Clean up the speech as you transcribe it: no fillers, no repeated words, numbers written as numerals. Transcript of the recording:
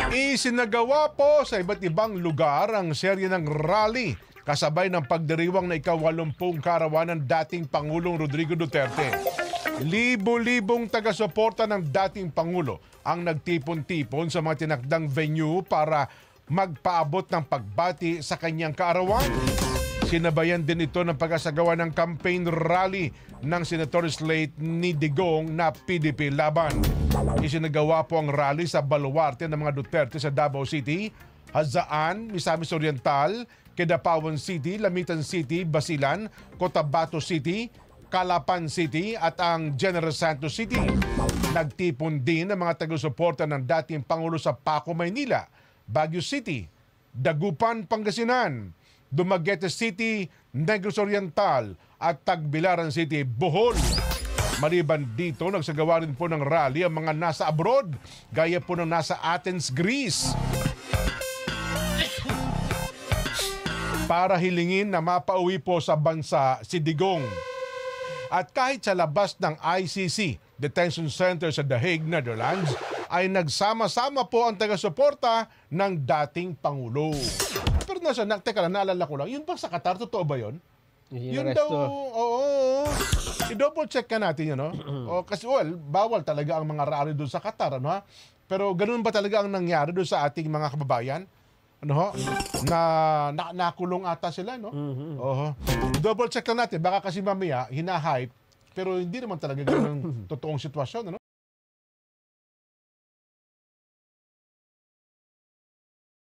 Isinagawa po sa iba't ibang lugar ang serye ng rally kasabay ng pagdiriwang na ika-80 karawan ng dating Pangulong Rodrigo Duterte. Libo-libong taga-suporta ng dating Pangulo ang nagtipon-tipon sa mga tinakdang venue para magpaabot ng pagbati sa kanyang kaarawan. Sinabayan din ito ng pag-asagawa ng campaign rally ng Senator slate ni Digong na PDP Laban. Isinagawa po ang rally sa baluarte ng mga Duterte sa Davao City, Hazaan, Misamis Oriental, Kidapawan City, Lamitan City, Basilan, Cotabato City, Calapan City at ang General Santos City. Nagtipon din ang mga taga-suporta ng dating Pangulo sa Paco, Maynila, Baguio City, Dagupan, Pangasinan, Dumaguete City, Negros Oriental at Tagbilaran City, Bohol. Maliban dito, nagsagawa rin po ng rally ang mga nasa abroad, gaya po ng nasa Athens, Greece, para hilingin na mapauwi po sa bansa si Digong. At kahit sa labas ng ICC Detention Center sa The Hague, Netherlands, ay nagsama-sama po ang taga-suporta ng dating Pangulo. Pero teka lang, naalala ko lang, yun ba sa Qatar? Totoo ba yun? Yun daw, oo. I-double check ka natin yun, no? Kasi, bawal talaga ang mga rally doon sa Qatar, ano ha? Pero ganun ba talaga ang nangyari doon sa ating mga kababayan? Ano ho? Nakulong ata sila, no? Double check lang natin. Baka kasi mamaya, hinahype, pero hindi naman talaga ganun totoong sitwasyon, ano?